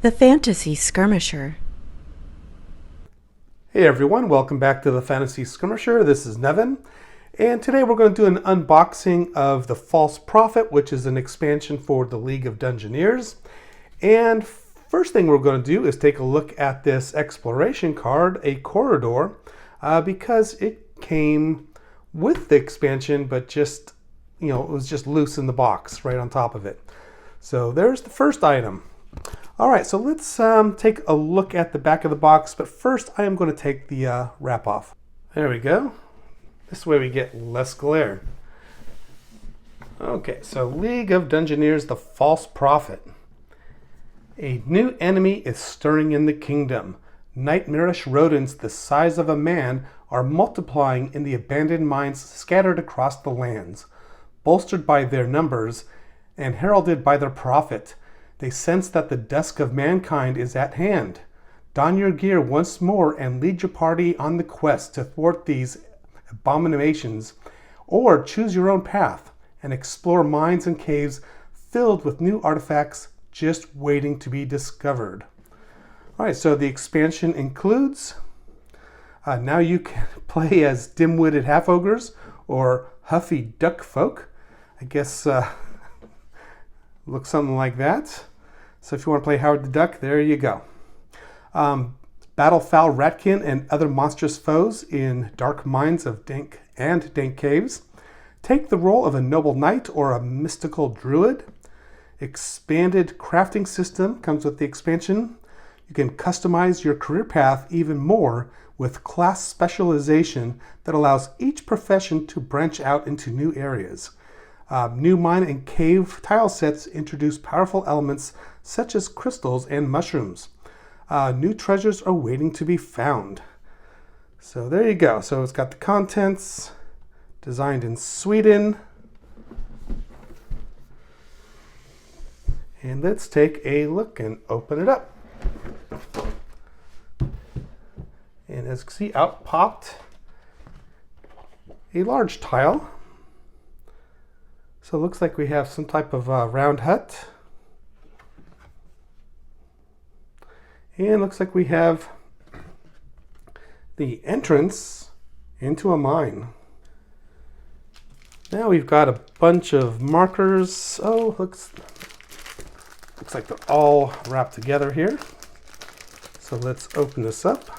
The Fantasy Skirmisher. Hey everyone, welcome back to the Fantasy Skirmisher. This is Nevin, and today we're going to do an unboxing of the False Prophet, which is an expansion for the League of Dungeoneers. And first thing we're going to do is take a look at this exploration card, a corridor, because it came with the expansion, but just, it was just loose in the box right on top of it. So there's the first item. All right, so let's take a look at the back of the box, but first I am going to take the wrap off. There we go. This way we get less glare. Okay, so League of Dungeoneers, the False Prophet. A new enemy is stirring in the kingdom. Nightmarish rodents the size of a man are multiplying in the abandoned mines scattered across the lands. Bolstered by their numbers and heralded by their prophet, they sense that the dusk of mankind is at hand. Don your gear once more and lead your party on the quest to thwart these abominations, or choose your own path and explore mines and caves filled with new artifacts just waiting to be discovered. All right, so the expansion includes, now you can play as dim-witted half-ogres or huffy duck folk. I guess looks something like that. So if you want to play Howard the Duck, there you go. Battle foul ratkin and other monstrous foes in dark mines of dank caves. Take the role of a noble knight or a mystical druid. Expanded crafting system comes with the expansion. You can customize your career path even more with class specialization that allows each profession to branch out into new areas. New mine and cave tile sets introduce powerful elements such as crystals and mushrooms. New treasures are waiting to be found. So there you go. So it's got the contents, designed in Sweden. And let's take a look and open it up. And as you can see, out popped a large tile. So it looks like we have some type of round hut. And it looks like we have the entrance into a mine. Now we've got a bunch of markers. Oh, looks like they're all wrapped together here. So let's open this up.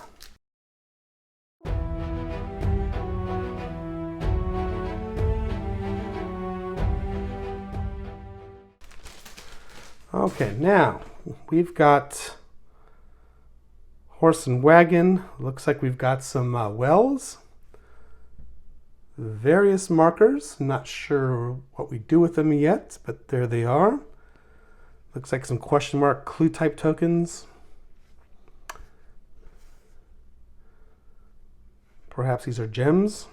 Okay, now we've got horse and wagon. Looks like we've got some wells, various markers. Not sure what we do with them yet, but there they are. Looks like some question mark clue type tokens. Perhaps these are gems.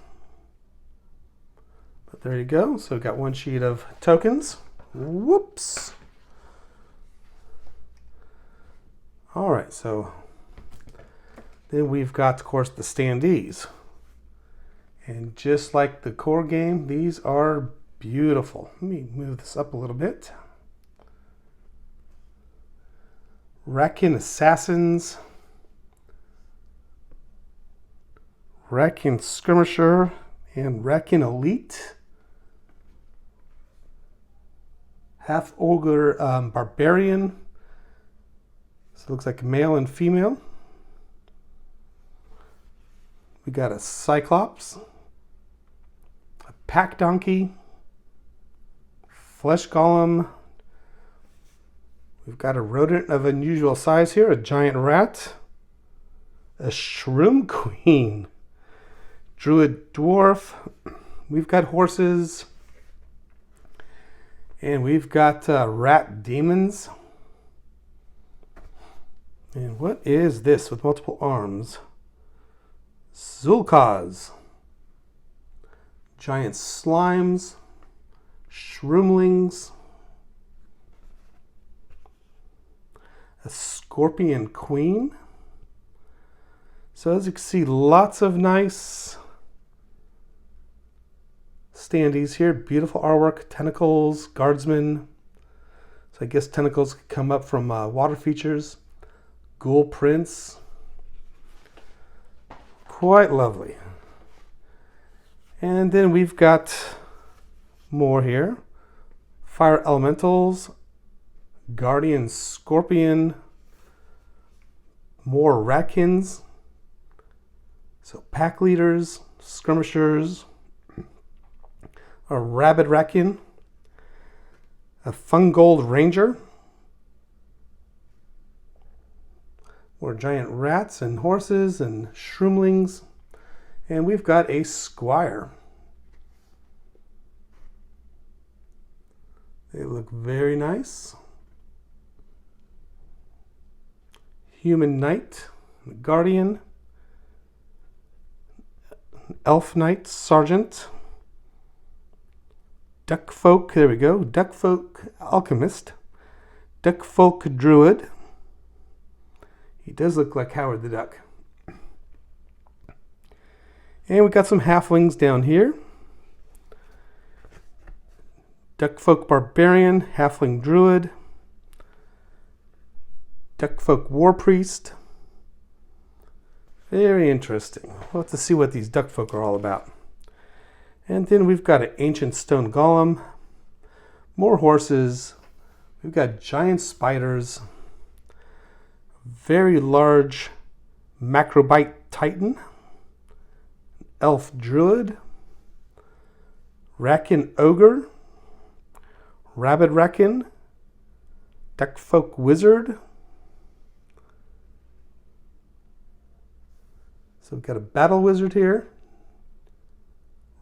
But there you go. So we've got one sheet of tokens. Whoops. All right, so then we've got, of course, the standees. And just like the core game, these are beautiful. Let me move this up a little bit. Ratkin Assassins, Ratkin Skirmisher, and Ratkin Elite. Half Ogre Barbarian. So it looks like male and female. We got a Cyclops, a Pack Donkey, Flesh Golem. We've got a rodent of unusual size here, a giant rat, a Shroom Queen, Druid Dwarf. We've got horses, and we've got rat demons. And what is this with multiple arms? Zulkaz. Giant slimes. Shroomlings. A scorpion queen. So as you can see, lots of nice standees here. Beautiful artwork, tentacles, guardsmen. So I guess tentacles could come up from water features. Ghoul prints. Quite lovely. And then we've got more here. Fire elementals. Guardian scorpion. More ratkins. So pack leaders, skirmishers, a rabid ratkin, a fungold ranger, more giant rats and horses and shroomlings, and we've got a squire. They look very nice. Human knight, guardian, elf knight, sergeant, duck folk, there we go, duck folk alchemist, duck folk druid. He does look like Howard the Duck. And we got some halflings down here. Duck folk barbarian, halfling druid, duck folk war priest. Very interesting. We'll have to see what these duck folk are all about. And then we've got an ancient stone golem, more horses, we've got giant spiders, very large macrobite titan, elf druid, ratkin ogre, rabid ratkin, duck folk wizard. So we've got a battle wizard here,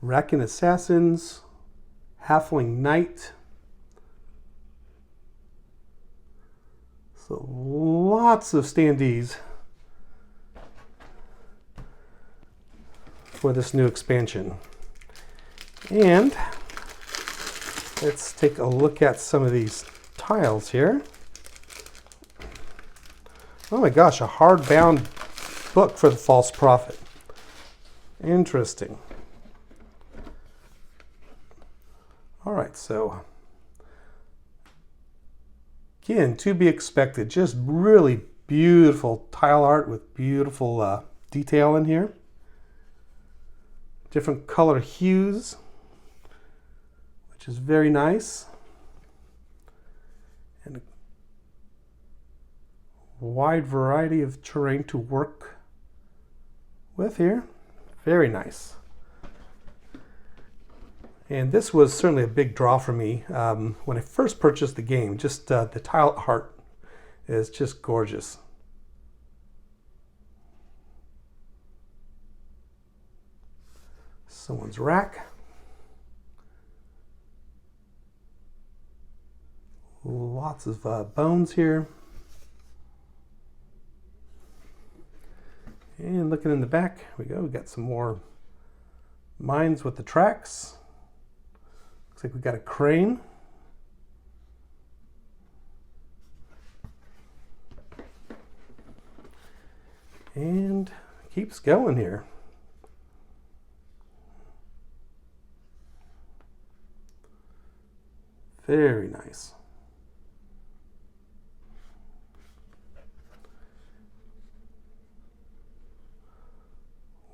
ratkin assassins, halfling knight. So lots of standees for this new expansion. And let's take a look at some of these tiles here. Oh my gosh, a hardbound book for the False Prophet. Interesting. All right, so again, to be expected, just really beautiful tile art with beautiful detail in here. Different color hues, which is very nice. And a wide variety of terrain to work with here. Very nice. And this was certainly a big draw for me when I first purchased the game. Just the tile art is just gorgeous. Someone's rack. Lots of bones here. And looking in the back, here we go. We got some more mines with the tracks. Looks like we got a crane. And keeps going here. Very nice.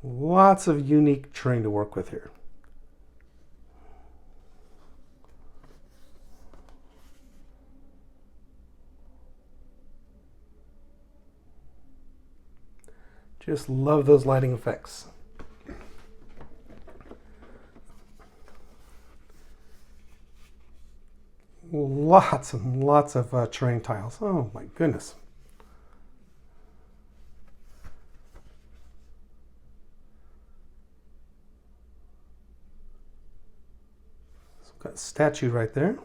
Lots of unique terrain to work with here. Just love those lighting effects. Lots and lots of terrain tiles. Oh my goodness. Got a statue right there.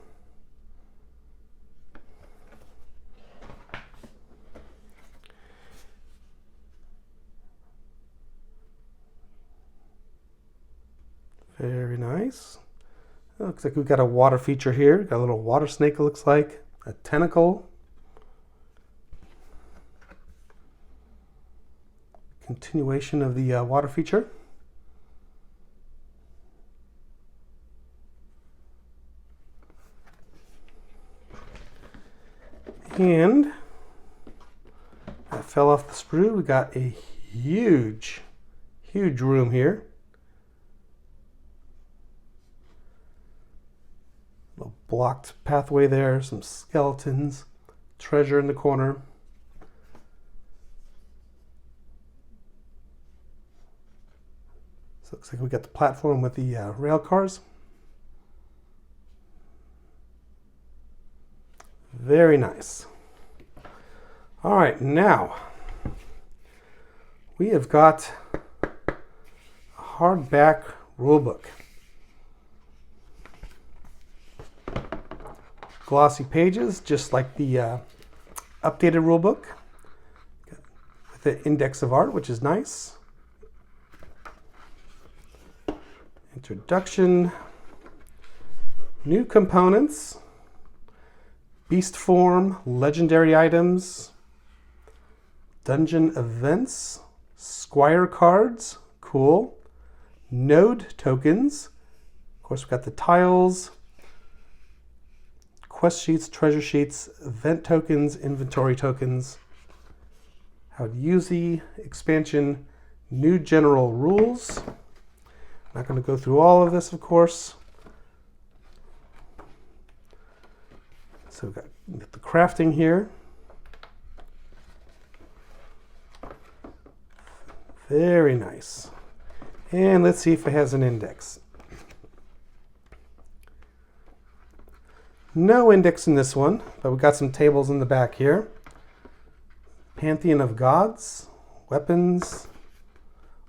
Very nice. Looks like we've got a water feature here. Got a little water snake, it looks like. A tentacle. Continuation of the water feature. And that fell off the sprue. We got a huge room here. Little blocked pathway there, some skeletons, treasure in the corner. So it looks like we got the platform with the rail cars. Very nice. All right, now we have got a hardback rulebook. Glossy pages, just like the updated rulebook, with the index of art, which is nice. Introduction, new components, beast form, legendary items, dungeon events, squire cards, cool, node tokens. Of course, we've got the tiles, quest sheets, treasure sheets, event tokens, inventory tokens, how to use the expansion, new general rules. Not going to go through all of this, of course. So we've got the crafting here. Very nice. And let's see if it has an index. No index in this one, but we've got some tables in the back here. Pantheon of gods, weapons,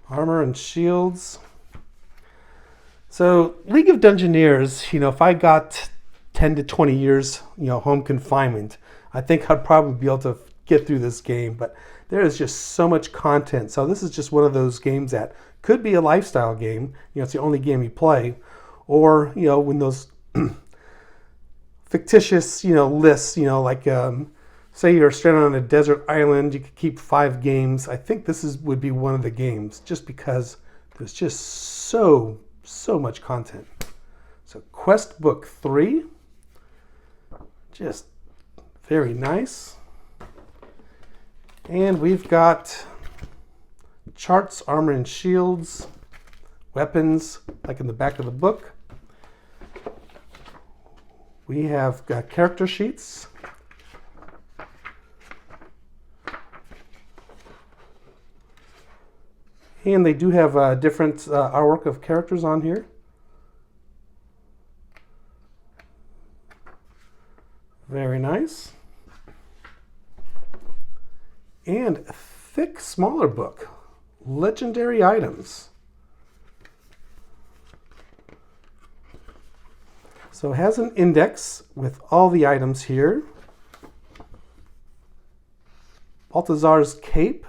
armor and shields. So League of Dungeoneers, if I got 10 to 20 years, home confinement, I think I'd probably be able to get through this game, but there is just so much content. So this is just one of those games that could be a lifestyle game. It's the only game you play, or, when those fictitious, lists, like, say you're stranded on a desert island, you could keep 5 games. I think this would be one of the games, just because there's just so much content. So Quest Book 3, just very nice. And we've got charts, armor and shields, weapons, like in the back of the book. We have got character sheets. And they do have different artwork of characters on here. Very nice. And a thick, smaller book. Legendary items. So it has an index with all the items here. Balthazar's cape.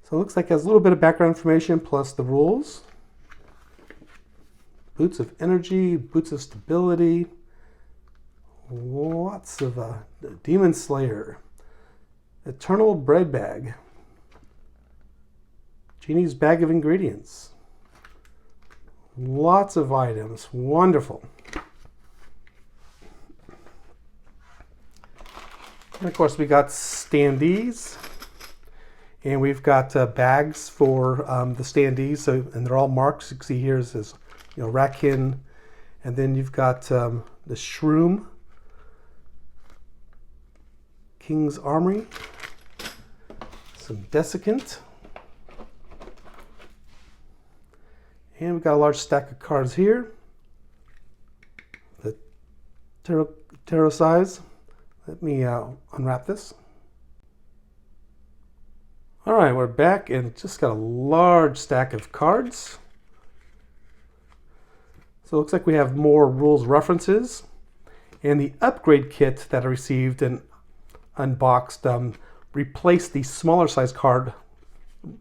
So it looks like it has a little bit of background information plus the rules. Boots of energy, boots of stability. Lots of Demon Slayer. Eternal bread bag. Genie's bag of ingredients. Lots of items. Wonderful. And of course we got standees. And we've got bags for the standees, and they're all marked. You can see here it says, Rakin, and then you've got the Shroom, King's Armory, some Desiccant, and we've got a large stack of cards here. The tarot size. Let me unwrap this. All right, we're back and just got a large stack of cards. So it looks like we have more rules references. And the upgrade kit that I received and unboxed replaced the smaller size card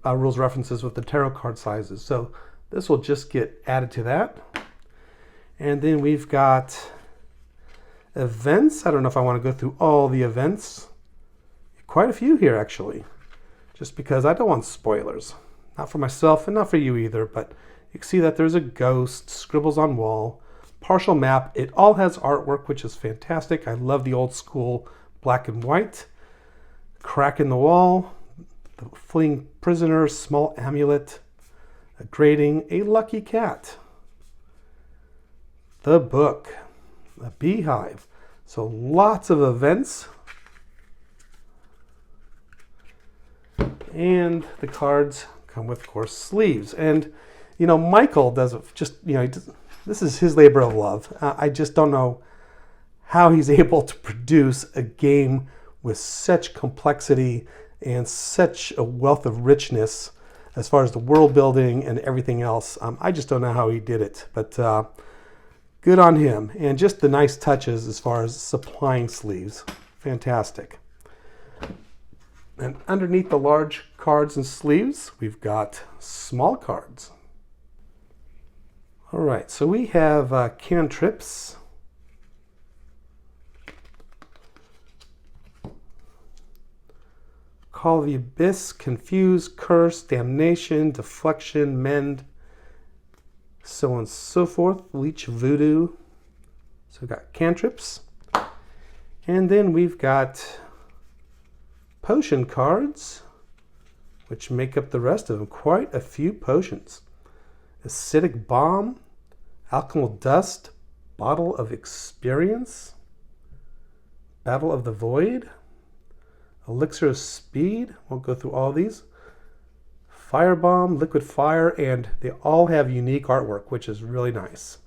rules references with the tarot card sizes. So this will just get added to that. And then we've got events. I don't know if I want to go through all the events. Quite a few here, actually. Just because I don't want spoilers. Not for myself and not for you either, but you can see that there's a ghost, scribbles on wall, partial map. It all has artwork, which is fantastic. I love the old school black and white. Crack in the wall, the fleeing prisoner, small amulet, a grating, a lucky cat. The book, a beehive. So lots of events. And the cards come with, of course, sleeves. And, you know, Michael does just, you know, this is his labor of love. I just don't know how he's able to produce a game with such complexity and such a wealth of richness as far as the world building and everything else. I just don't know how he did it, but good on him. And just the nice touches as far as supplying sleeves. Fantastic. And underneath the large cards and sleeves, we've got small cards. All right, so we have cantrips. Call of the Abyss, Confuse, Curse, Damnation, Deflection, Mend, so on and so forth. Leech, Voodoo. So we've got cantrips. And then we've got potion cards, which make up the rest of them. Quite a few potions. Acidic Bomb, Alchemical Dust, Bottle of Experience, Battle of the Void, Elixir of Speed, won't go through all these, Firebomb, Liquid Fire, and they all have unique artwork, which is really nice.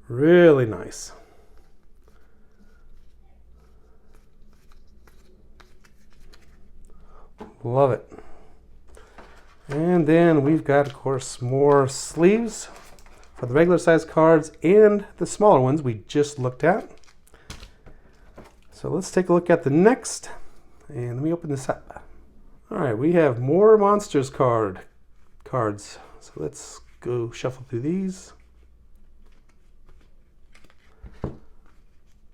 Really nice. Love it. And then we've got, of course, more sleeves for the regular size cards and the smaller ones we just looked at. So let's take a look at the next. And let me open this up. All right, we have more monsters cards. So let's go shuffle through these.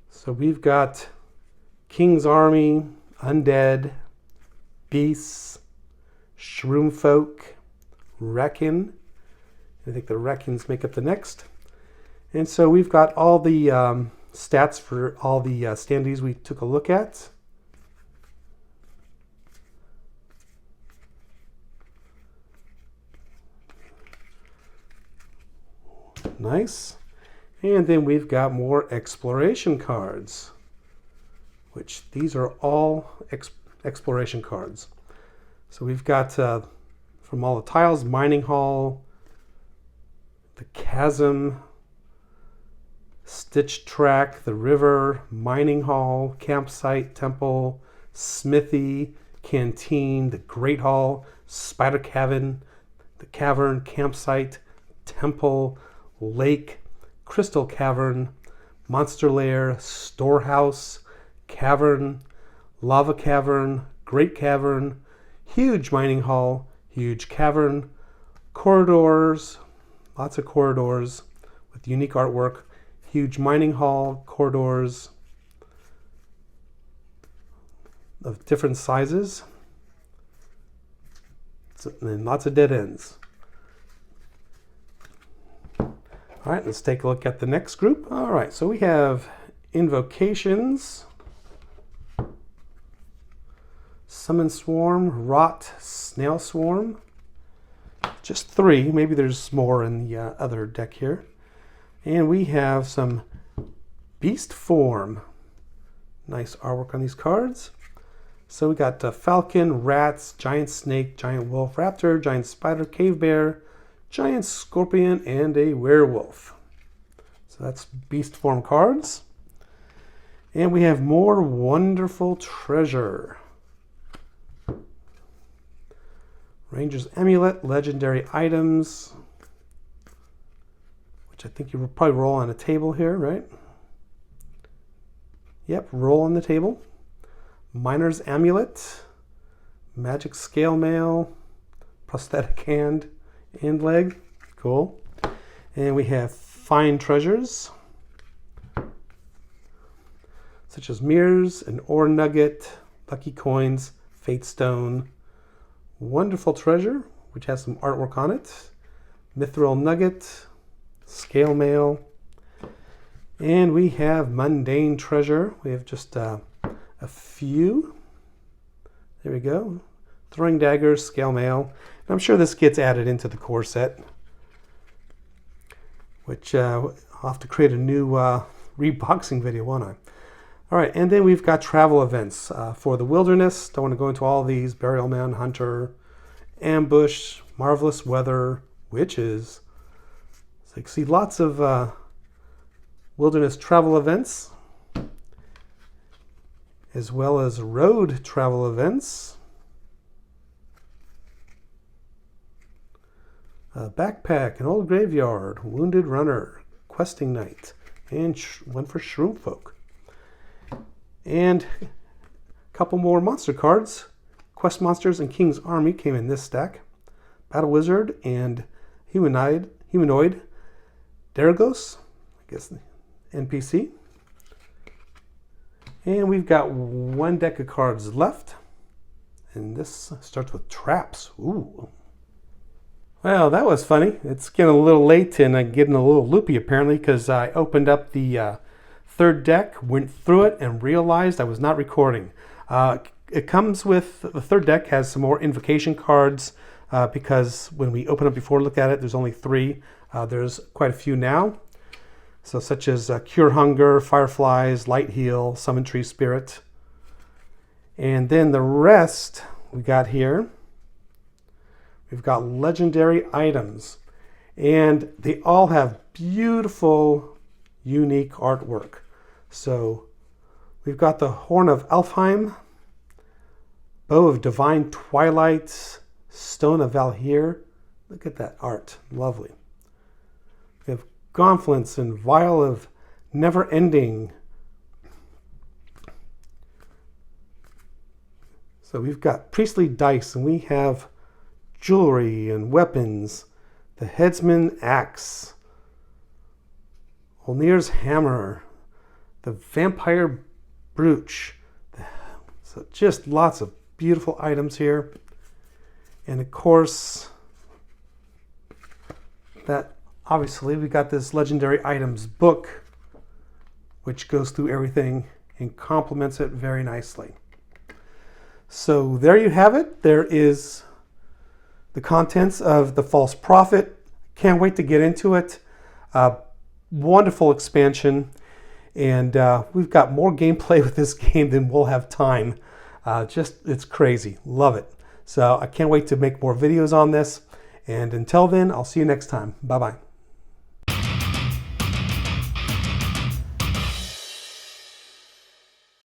So we've got King's Army, Undead, Beasts, Shroom Folk, Reckon. I think the Reckons make up the next. And so we've got all the stats for all the standees we took a look at. Nice. And then we've got more exploration cards, which these are all exploration cards. So we've got from all the tiles, Mining Hall, the Chasm, Stitch Track, the River, Mining Hall, Campsite, Temple, Smithy, Canteen, the Great Hall, Spider Cavern, the Cavern, Campsite, Temple, Lake, Crystal Cavern, Monster Lair, Storehouse, Cavern, Lava Cavern, Great Cavern, Huge Mining Hall, Huge Cavern, Corridors, lots of corridors with unique artwork, Huge Mining Hall, corridors of different sizes, and lots of dead ends. All right, let's take a look at the next group. All right, so we have Invocations, Summon Swarm, Rot, Snail Swarm. Just 3. Maybe there's more in the other deck here. And we have some Beast Form. Nice artwork on these cards. So we got Falcon, Rats, Giant Snake, Giant Wolf, Raptor, Giant Spider, Cave Bear, Giant Scorpion, and a Werewolf. So that's Beast Form cards. And we have more wonderful treasure. Ranger's Amulet, Legendary Items, which I think you will probably roll on a table here, right? Yep, roll on the table. Miner's Amulet, Magic Scale Mail, Prosthetic Hand and Leg, cool. And we have Fine Treasures, such as Mirrors, an Ore Nugget, Lucky Coins, Fate Stone, Wonderful Treasure, which has some artwork on it, Mithril Nugget, Scale Mail, And we have mundane treasure. We have just a few. There we go. Throwing daggers, scale mail. And I'm sure this gets added into the core set, which I'll have to create a new reboxing video, won't I? All right, and then we've got travel events for the wilderness. Don't want to go into all these. Burial Mound Hunter, Ambush, Marvelous Weather, Witches. So you can see lots of wilderness travel events, as well as road travel events. Backpack, an old graveyard, wounded runner, questing night, and one for shroom folk. And a couple more monster cards. Quest Monsters and King's Army came in this stack. Battle Wizard and Humanoid Daragos, I guess the NPC. And we've got one deck of cards left. And this starts with Traps. Ooh. Well, that was funny. It's getting a little late and getting a little loopy apparently, because I opened up the third deck, went through it, and realized I was not recording. It comes with, the third deck has some more invocation cards because when we open up before, look at it, there's only 3. There's quite a few now. So such as Cure Hunger, Fireflies, Light Heal, Summon Tree Spirit. And then the rest we got here. We've got legendary items, and they all have beautiful, unique artwork. So we've got the Horn of Elfheim, Bow of Divine Twilight, Stone of Valhir. Look at that art, lovely. We have Gauntlets and Vial of Never Ending. So we've got Priestly Dice, and we have jewelry and weapons, the Headsman Axe, Olnir's Hammer, the Vampire Brooch. So just lots of beautiful items here. And of course, that obviously we got this Legendary Items book, which goes through everything and complements it very nicely. So there you have it. There is the contents of the False Prophet. Can't wait to get into it. Wonderful expansion. And we've got more gameplay with this game than we'll have time. It's crazy. Love it. So I can't wait to make more videos on this. And until then, I'll see you next time. Bye-bye.